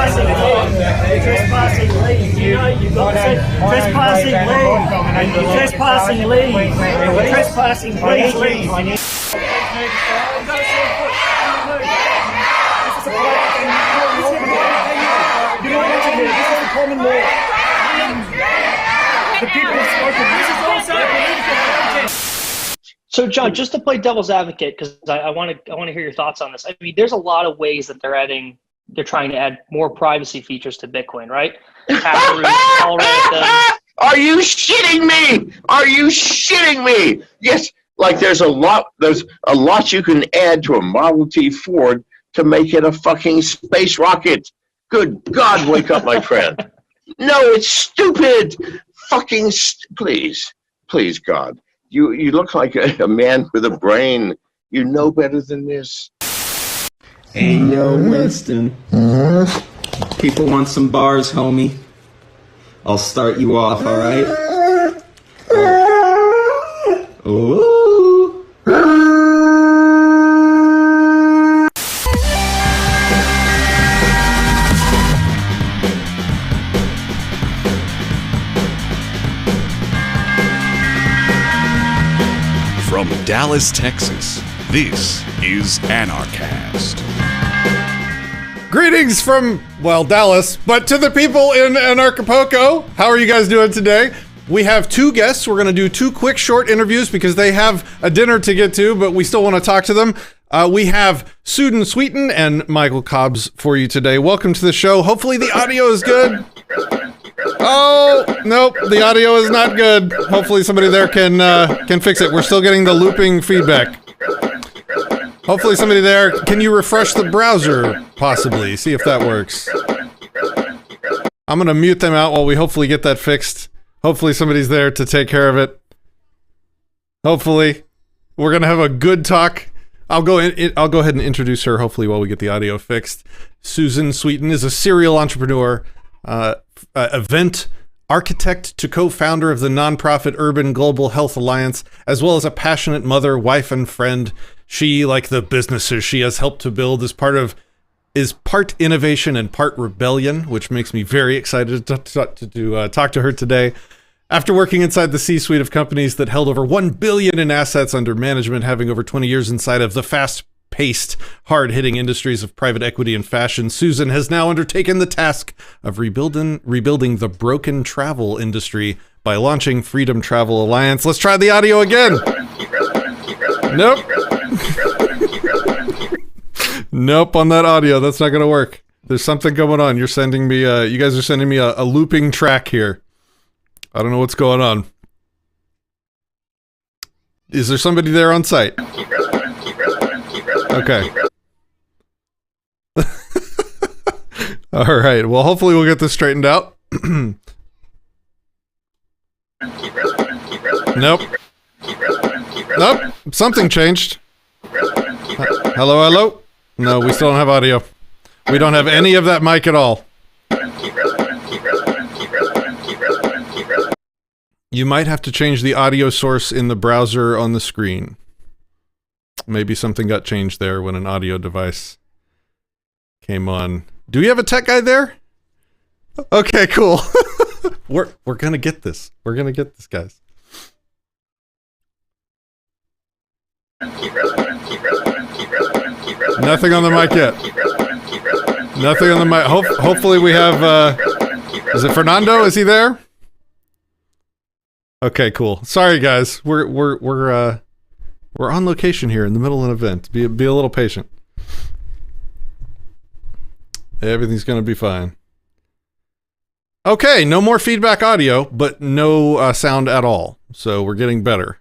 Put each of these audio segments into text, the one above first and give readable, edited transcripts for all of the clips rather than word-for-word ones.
trespassing leave. You're trespassing leave. You know, you've got to say trespassing leave. You're trespassing leave. You're trespassing, please leave. You know what here? This is the common law. The people have spoken. This is also a political protest. So, John, just to play devil's advocate, because I want to hear your thoughts on this. I mean, there's a lot of ways that they're trying to add more privacy features to Bitcoin, right? Are you shitting me? Are you shitting me? Yes, like there's a lot you can add to a Model T Ford to make it a fucking space rocket. Good God, wake up, my friend. No, it's stupid. Fucking please, God. You look like a man with a brain. You know better than this. Hey, yo, Winston. People want some bars, homie. I'll start you off, all right? Ooh. From Dallas, Texas, this is Anarchast. Greetings from, well, Dallas, but to the people in Anarchapulco. How are you guys doing today? We have two guests. We're going to do two quick short interviews because they have a dinner to get to, but we still want to talk to them. We have Sweetin and Michael Cobbs for you today. Welcome to the show. Hopefully the audio is good. Oh, nope, the audio is not good. Hopefully somebody there can fix it. We're still getting the looping feedback. Hopefully somebody there, can you refresh the browser, possibly? See if that works. I'm gonna mute them out while we hopefully get that fixed. Hopefully somebody's there to take care of it. Hopefully. We're gonna have a good talk. I'll go ahead and introduce her, hopefully, while we get the audio fixed. Susan Sweetin is a serial entrepreneur, event architect to co-founder of the nonprofit Urban Global Health Alliance, as well as a passionate mother, wife, and friend. She, like the businesses she has helped to build, is part innovation and part rebellion, which makes me very excited to talk to her today. After working inside the C-suite of companies that held over $1 billion in assets under management, having over 20 years inside of the fast-paced, hard-hitting industries of private equity and fashion, Susan has now undertaken the task of rebuilding the broken travel industry by launching Freedom Travel Alliance. Let's try the audio again. Nope. Nope, on that audio, that's not going to work. There's something going on. You're sending me, you guys are sending me a looping track here. I don't know what's going on. Is there somebody there on site? Okay. All right. Well, hopefully we'll get this straightened out. Nope. Nope. Something changed. Hello? No, we still don't have audio. We don't have any of that mic at all. You might have to change the audio source in the browser on the screen. Maybe something got changed there when an audio device came on. Do we have a tech guy there? Okay, cool. We're gonna get this. We're gonna get this, guys. Nothing on the mic yet. Nothing on the mic. Hopefully we have, is it Fernando? Is he there? Okay, cool. Sorry, guys. We're on location here in the middle of an event. Be a little patient. Everything's gonna be fine. Okay, no more feedback audio, but no sound at all. So we're getting better.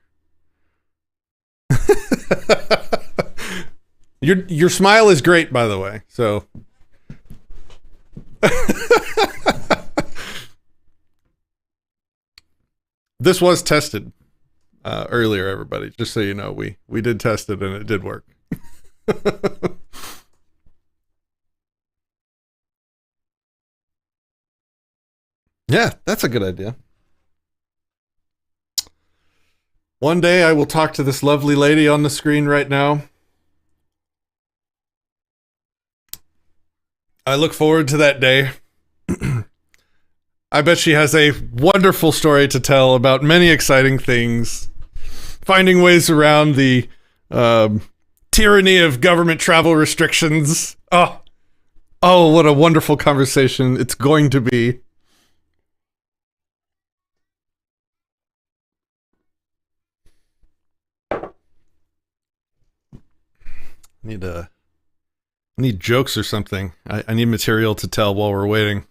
Your smile is great, by the way. So this was tested earlier, everybody. Just so you know, we did test it and it did work. Yeah, that's a good idea. One day I will talk to this lovely lady on the screen right now. I look forward to that day. I bet she has a wonderful story to tell about many exciting things. Finding ways around the tyranny of government travel restrictions. Oh, what a wonderful conversation it's going to be. I need jokes or something. I need material to tell while we're waiting.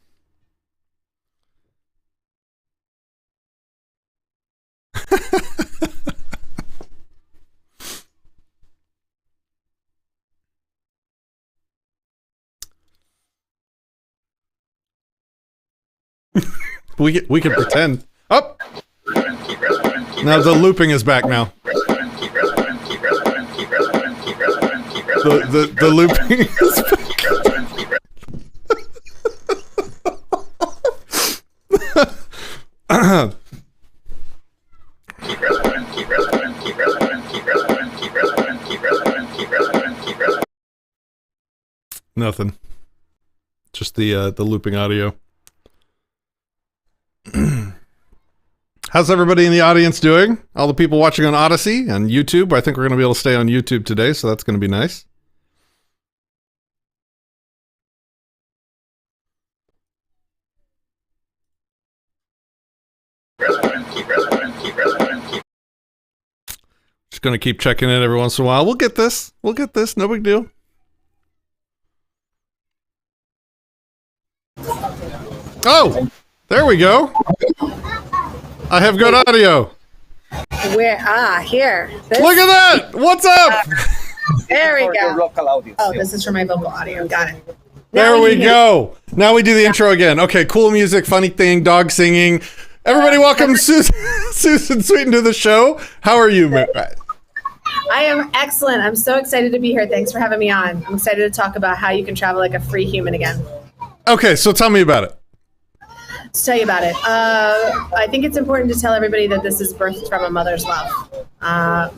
we can pretend. Oh! Now the looping is back now. The looping is back. Nothing. Just the looping audio. How's everybody in the audience doing? All the people watching on Odysee and YouTube. I think we're going to be able to stay on YouTube today, so that's going to be nice. Just going to keep checking in every once in a while. We'll get this. We'll get this. No big deal. Oh, there we go. I have good audio. Here. Look at that. What's up? There we go. Oh, this is for my vocal audio. Got it. There we go. Now we do the intro again. Okay, cool music, funny thing, dog singing. Everybody welcome Susan Sweetin to the show. How are you? I am excellent. I'm so excited to be here. Thanks for having me on. I'm excited to talk about how you can travel like a free human again. Okay, so tell me about it. Let's tell you about it. I think it's important to tell everybody that this is birthed from a mother's love.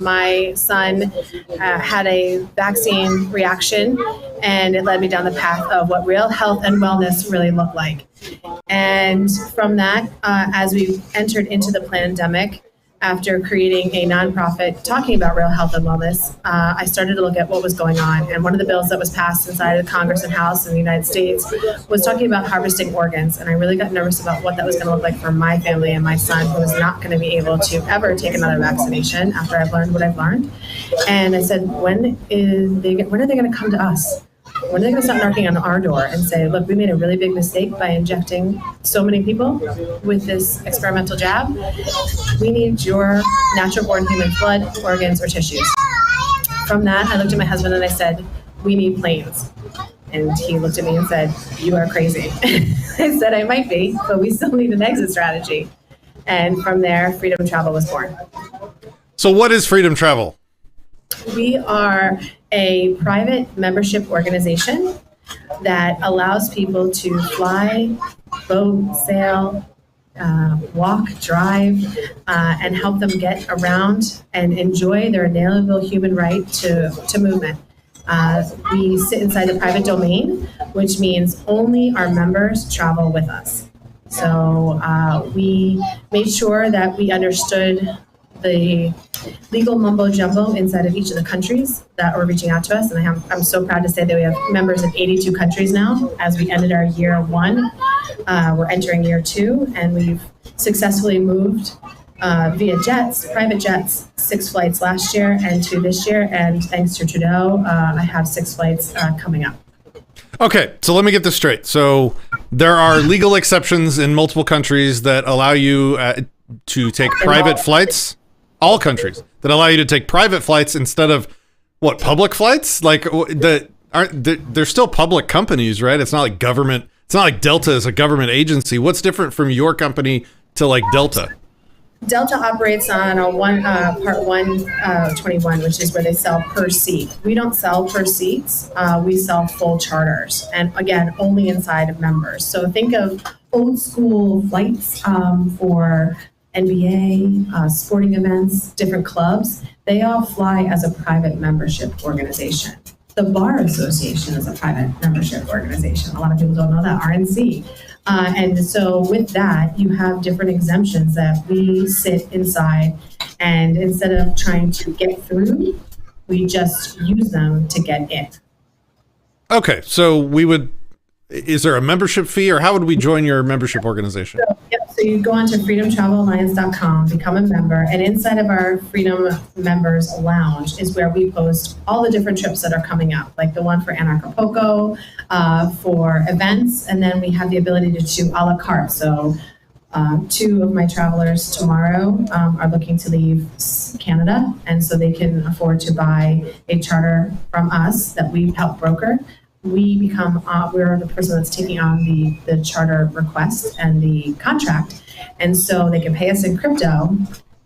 My son had a vaccine reaction, and it led me down the path of what real health and wellness really look like. And from that, as we entered into the pandemic, after creating a nonprofit talking about real health and wellness, I started to look at what was going on. And one of the bills that was passed inside of the Congress and House in the United States was talking about harvesting organs. And I really got nervous about what that was going to look like for my family and my son, who was not going to be able to ever take another vaccination after I've learned what I've learned. And I said, when are they going to come to us? When are they going to start knocking on our door and say, look, we made a really big mistake by injecting so many people with this experimental jab. We need your natural-born human blood, organs, or tissues. From that, I looked at my husband and I said, we need planes. And he looked at me and said, you are crazy. I said, I might be, but we still need an exit strategy. And from there, Freedom Travel was born. So what is Freedom Travel? We are a private membership organization that allows people to fly, boat, sail, walk, drive, and help them get around and enjoy their inalienable human right to movement. We sit inside the private domain, which means only our members travel with us. So we made sure that we understood the legal mumbo jumbo inside of each of the countries that were reaching out to us. And I'm so proud to say that we have members in 82 countries now. As we ended our year 1, we're entering year 2, and we've successfully moved via jets, private jets, 6 flights last year and 2 this year. And thanks to Trudeau, I have 6 flights coming up. Okay, so let me get this straight. So there are legal exceptions in multiple countries that allow you to take private flights. All countries that allow you to take private flights instead of what, public flights? Like they're still public companies, right? It's not like government. It's not like Delta is a government agency. What's different from your company to like Delta? Delta operates on a Part 121, which is where they sell per seat. We don't sell per seats. We sell full charters, and again, only inside of members. So think of old school flights for NBA, sporting events, different clubs. They all fly as a private membership organization. The Bar Association is a private membership organization. A lot of people don't know that, RNC. And so with that, you have different exemptions that we sit inside, and instead of trying to get through, we just use them to get in. Okay, so is there a membership fee, or how would we join your membership organization? So you go on to freedomtravelalliance.com, become a member, and inside of our Freedom Members Lounge is where we post all the different trips that are coming up, like the one for Anarchapulco, for events, and then we have the ability to do a la carte. So 2 of my travelers tomorrow are looking to leave Canada, and so they can afford to buy a charter from us that we help broker. We become, we're the person that's taking on the charter request and the contract. And so they can pay us in crypto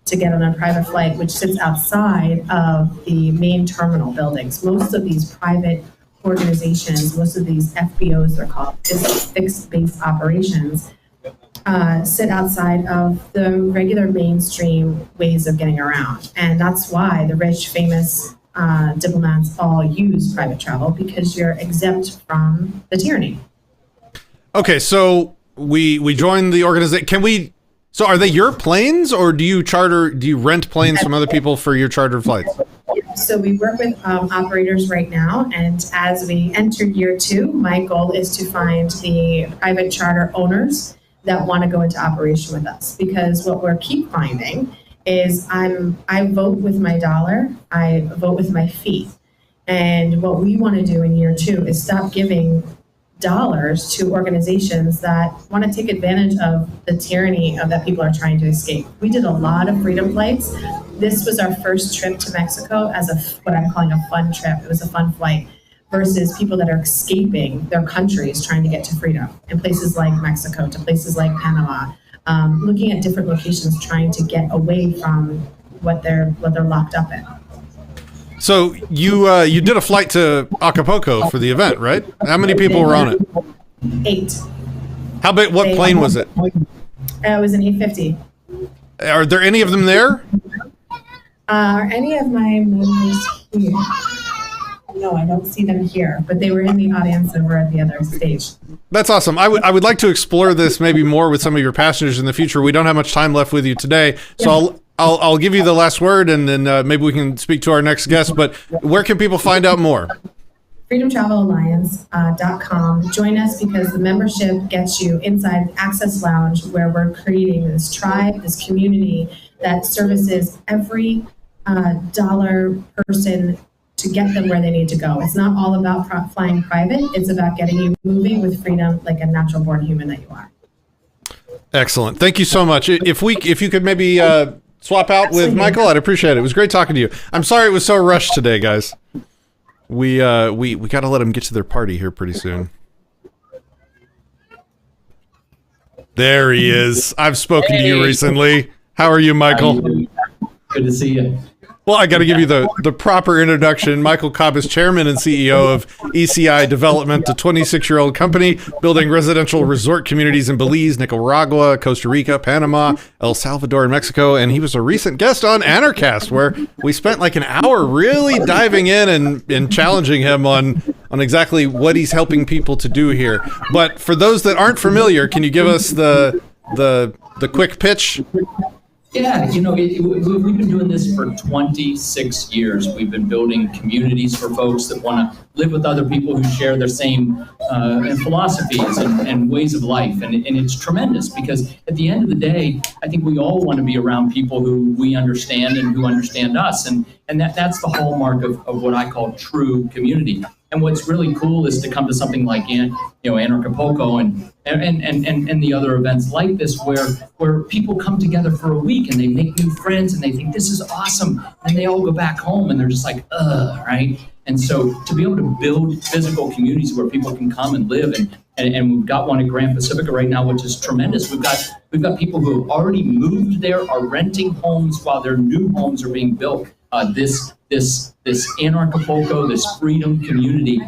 to get on a private flight, which sits outside of the main terminal buildings. Most of these private organizations, most of these FBOs, they're called fixed base operations, sit outside of the regular mainstream ways of getting around. And that's why the rich, famous diplomats all use private travel, because you're exempt from the tyranny. Okay, so we joined the organization. So are they your planes, or do you rent planes from other people for your chartered flights? So we work with operators right now, and as we enter year 2, my goal is to find the private charter owners that want to go into operation with us, because what we're keep finding is I vote with my dollar, I vote with my feet. And what we want to do in year 2 is stop giving dollars to organizations that want to take advantage of the tyranny of that people are trying to escape. We did a lot of freedom flights. This was our first trip to Mexico as what I'm calling a fun trip. It was a fun flight versus people that are escaping their countries trying to get to freedom in places like Mexico, to places like Panama. Looking at different locations, trying to get away from what they're locked up in. So you did a flight to Acapulco for the event, right? How many people were on it? 8. How big? What plane was it? It was an 850. Are there any of them there? Are any of my members here? No, I don't see them here, but they were in the audience over at the other stage. That's awesome. I would like to explore this maybe more with some of your passengers in the future. We don't have much time left with you today, so I'll give you the last word, and then maybe we can speak to our next guest. But where can people find out more? freedomtravelalliance.com. Join us, because the membership gets you inside Access Lounge, where we're creating this tribe, this community that services every dollar person to get them where they need to go. It's not all about flying private. It's about getting you moving with freedom like a natural born human that you are. Excellent. Thank you so much. If you could maybe swap out with Michael, I'd appreciate it. It was great talking to you. I'm sorry it was so rushed today, guys. We got to let them get to their party here pretty soon. There he is. I've spoken to you recently. How are you, Michael? Good to see you. Well, I got to give you the proper introduction. Michael Cobb is chairman and CEO of ECI Development, a 26-year-old company building residential resort communities in Belize, Nicaragua, Costa Rica, Panama, El Salvador, and Mexico. And he was a recent guest on Anarchast, where we spent like an hour really diving in and challenging him on exactly what he's helping people to do here. But for those that aren't familiar, can you give us the quick pitch? Yeah, we've been doing this for 26 years. We've been building communities for folks that want to live with other people who share their same philosophies and ways of life. And it's tremendous, because at the end of the day, I think we all want to be around people who we understand and who understand us. And that's the hallmark of what I call true community. And what's really cool is to come to something like Anarchapulco and the other events like this, where people come together for a week and they make new friends and they think this is awesome, and they all go back home and they're just like, right? And so to be able to build physical communities where people can come and live, and we've got one at Grand Pacifica right now, which is tremendous. We've got people who have already moved there, are renting homes while their new homes are being built. this Anarchapulco, this freedom community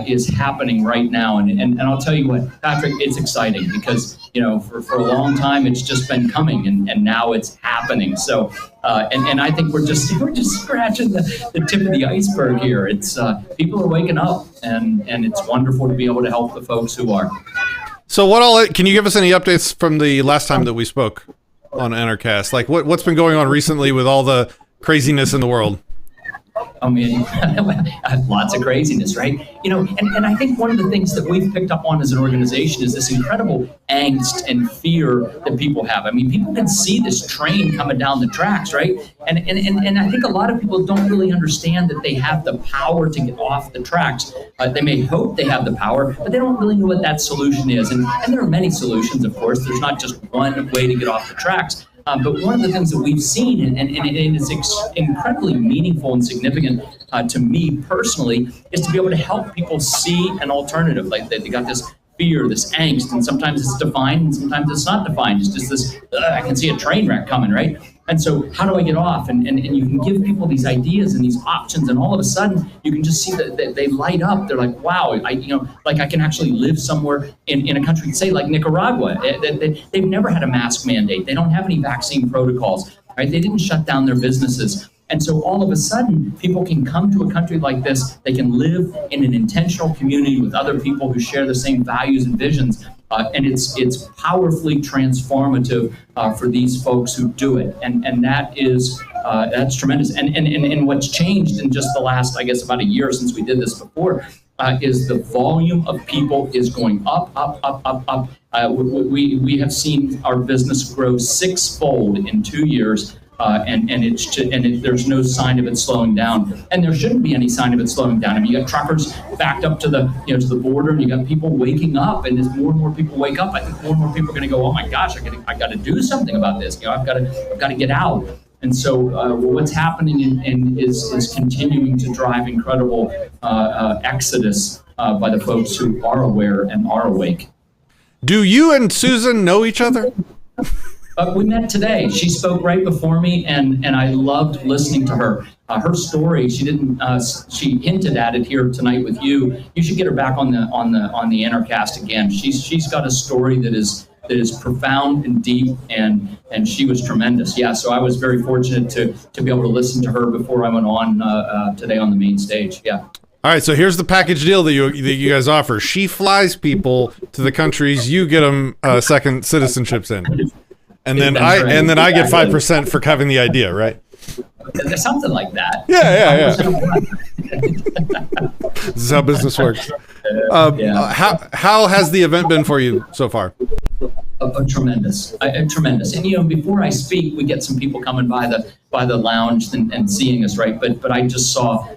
is happening right now. And I'll tell you what, Patrick, it's exciting because, for a long time, it's just been coming and now it's happening. So, and I think we're just scratching the tip of the iceberg here. It's people are waking up and it's wonderful to be able to help the folks who are. So can you give us any updates from the last time that we spoke on Anarchast? Like what's been going on recently with all the craziness in the world? I mean, lots of craziness, right? And I think one of the things that we've picked up on as an organization is this incredible angst and fear that people have. I mean, people can see this train coming down the tracks, right? And I think a lot of people don't really understand that they have the power to get off the tracks. They may hope they have the power, but they don't really know what that solution is. And there are many solutions, of course. There's not just one way to get off the tracks. But one of the things that we've seen, and it's incredibly meaningful and significant to me personally, is to be able to help people see an alternative. Like they got this fear, this angst, and sometimes it's defined and sometimes it's not defined. It's just this, I can see a train wreck coming, right? And so how do I get off? And you can give people these ideas and these options, and all of a sudden you can just see that they light up. They're like, wow, I can actually live somewhere in a country, say like Nicaragua. They've never had a mask mandate. They don't have any vaccine protocols, right? They didn't shut down their businesses. And so all of a sudden, people can come to a country like this. They can live in an intentional community with other people who share the same values and visions. And it's powerfully transformative for these folks who do it. And that's tremendous. And what's changed in just the last, I guess, about a year since we did this before, is the volume of people is going up. We have seen our business grow sixfold in 2 years. There's no sign of it slowing down, and there shouldn't be any sign of it slowing down. I mean, you got truckers backed up to the border, and you got people waking up. And as more and more people wake up, I think more and more people are going to go, "Oh my gosh, I got to do something about this. I've got to get out." And so, what's happening is continuing to drive incredible exodus by the folks who are aware and are awake. Do you and Susan know each other? We met today. She spoke right before me, and I loved listening to her. Her story, she didn't. She hinted at it here tonight with you. You should get her back on the Anarchast again. She's got a story that is profound and deep, and she was tremendous. Yeah, so I was very fortunate to be able to listen to her before I went on today on the main stage. Yeah. All right, so here's the package deal that you guys offer. She flies people to the countries, you get them second citizenships in. And then I get 5% for having the idea, right? There's something like that. Yeah. This is how business works. How has the event been for you so far? Tremendous. Tremendous. And before I speak, we get some people coming by the lounge and seeing us, right? But I just saw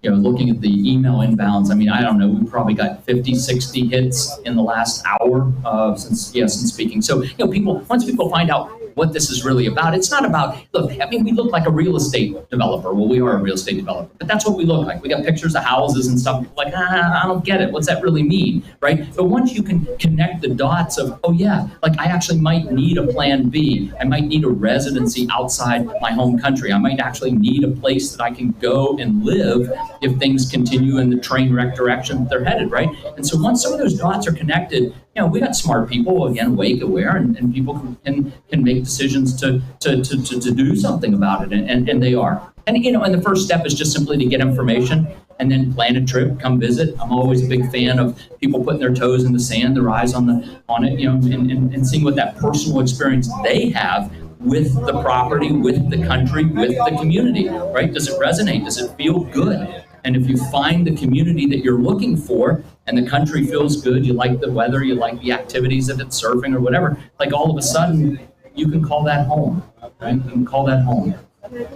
looking at the email inbounds. I mean, I don't know, we probably got 50, 60 hits in the last hour since speaking. So once people find out what this is really about, it's not about, look, I mean, we look like a real estate developer. Well, we are a real estate developer, but that's what we look like. We got pictures of houses and stuff. Like, I don't get it. What's that really mean, right? But once you can connect the dots of, oh yeah, like I actually might need a plan B. I might need a residency outside my home country. I might actually need a place that I can go and live if things continue in the train wreck direction they're headed, right? And so once some of those dots are connected, we got smart people, again, awake, aware, and people can make decisions to do something about it, and they are. And and the first step is just simply to get information and then plan a trip, come visit. I'm always a big fan of people putting their toes in the sand, their eyes on it, and seeing what that personal experience they have with the property, with the country, with the community, right? Does it resonate? Does it feel good? And if you find the community that you're looking for and the country feels good, you like the weather, you like the activities of it, surfing or whatever, like all of a sudden you can call that home, right? You can call that home.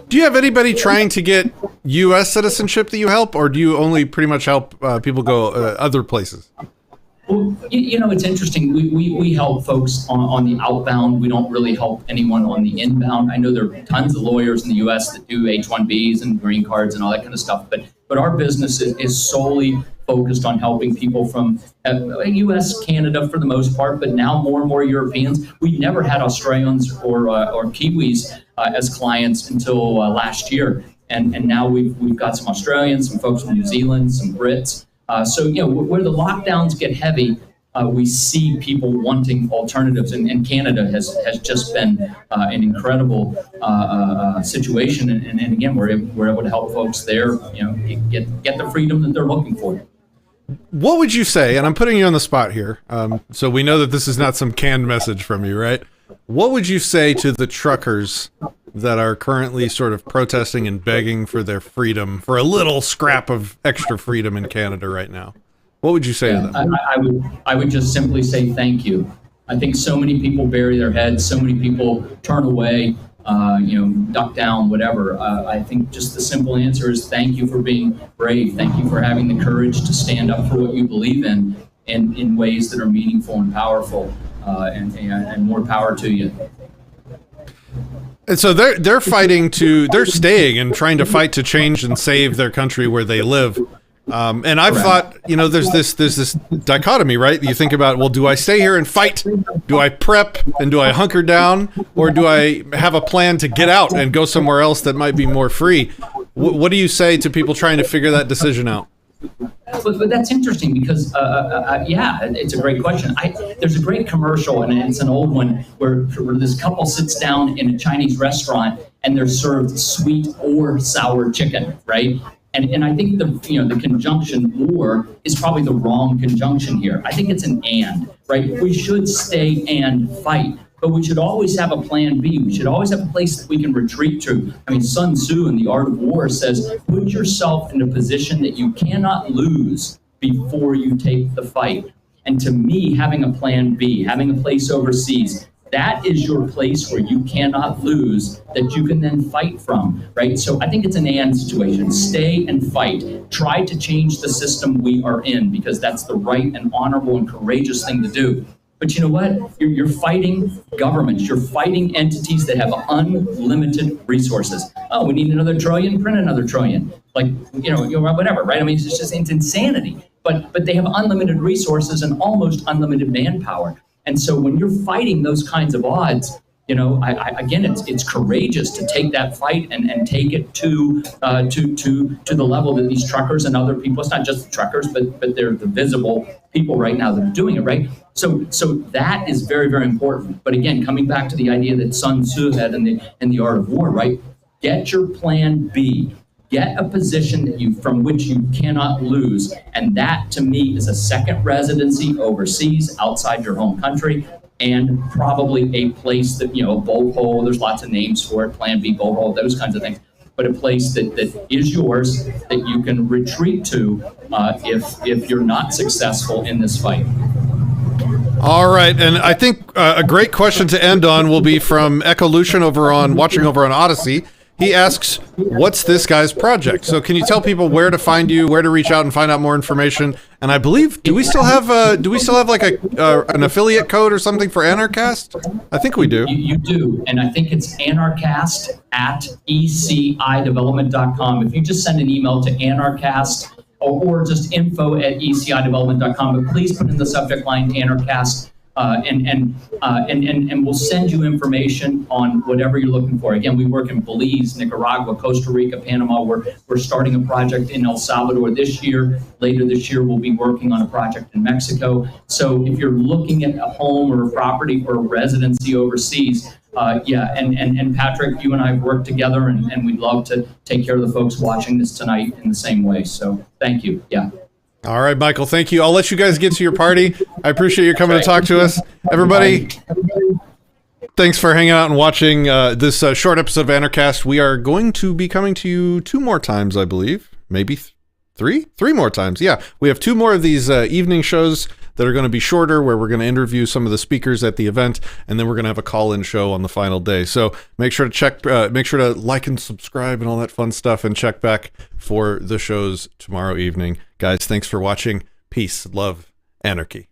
Do you have anybody trying to get U.S. citizenship that you help, or do you only pretty much help people go other places? Well, it's interesting. We help folks on the outbound. We don't really help anyone on the inbound. I know there are tons of lawyers in the U.S. that do H-1Bs and green cards and all that kind of stuff, but our business is solely focused on helping people from U.S., Canada for the most part, but now more and more Europeans. We've never had Australians or Kiwis as clients until last year. And now we've got some Australians, some folks from New Zealand, some Brits. So, where the lockdowns get heavy, we see people wanting alternatives, and Canada has just been an incredible situation. And again, we're able to help folks there, get the freedom that they're looking for. What would you say, and I'm putting you on the spot here, so we know that this is not some canned message from you, right? What would you say to the truckers that are currently sort of protesting and begging for their freedom, for a little scrap of extra freedom in Canada right now? What would you say to them? I would just simply say thank you. I think so many people bury their heads, so many people turn away, duck down, whatever. I think just the simple answer is thank you for being brave. Thank you for having the courage to stand up for what you believe in ways that are meaningful and powerful, and more power to you. And so they're staying and trying to fight to change and save their country where they live. And I've thought, there's this dichotomy, right? You think about, well, do I stay here and fight? Do I prep and do I hunker down? Or do I have a plan to get out and go somewhere else that might be more free? What do you say to people trying to figure that decision out? But that's interesting because, it's a great question. There's a great commercial, and it's an old one, where this couple sits down in a Chinese restaurant and they're served sweet or sour chicken, right? And I think the conjunction or is probably the wrong conjunction here. I think it's an and, right? We should stay and fight, but we should always have a plan B. We should always have a place that we can retreat to. I mean, Sun Tzu in The Art of War says, put yourself in a position that you cannot lose before you take the fight. And to me, having a plan B, having a place overseas, that is your place where you cannot lose, that you can then fight from, right? So I think it's an and situation. Stay and fight. Try to change the system we are in, because that's the right and honorable and courageous thing to do. But you know what? You're fighting governments. You're fighting entities that have unlimited resources. Oh, we need another trillion, print another trillion. Whatever, right? I mean, it's insanity. But they have unlimited resources and almost unlimited manpower. And so when you're fighting those kinds of odds, it's courageous to take that fight and take it to the level that these truckers and other people, it's not just the truckers, but they're the visible people right now that are doing it, right? So that is very, very important. But again, coming back to the idea that Sun Tzu had in the Art of War, right? Get your plan B. Get a position from which you cannot lose. And that, to me, is a second residency overseas, outside your home country, and probably a place that, bolt hole, there's lots of names for it, plan B, bolt hole, those kinds of things. But a place that is yours, that you can retreat to if you're not successful in this fight. All right, and I think a great question to end on will be from Echolution watching over on Odysee. He asks, what's this guy's project? So can you tell people where to find you, where to reach out and find out more information? And I believe, do we still have like an affiliate code or something for Anarchast? I think we do. You do, and I think it's Anarchast at ecidevelopment.com. If you just send an email to Anarchast or just info@ecidevelopment.com, but please put in the subject line Anarchast. And we'll send you information on whatever you're looking for. Again, we work in Belize, Nicaragua, Costa Rica, Panama. We're starting a project in El Salvador this year. Later this year, we'll be working on a project in Mexico. So if you're looking at a home or a property for a residency overseas, and Patrick, you and I have worked together, and we'd love to take care of the folks watching this tonight in the same way. So thank you. Yeah. All right, Michael, thank you. I'll let you guys get to your party. I appreciate you coming to talk to us. Everybody, thanks for hanging out and watching this short episode of Anarchast. We are going to be coming to you 2 more times, I believe. Maybe 3 more times. Yeah, we have 2 more of these evening shows that are going to be shorter, where we're going to interview some of the speakers at the event, and then we're going to have a call-in show on the final day. So make sure to like and subscribe and all that fun stuff, and check back for the shows tomorrow evening. Guys, thanks for watching. Peace, love, anarchy.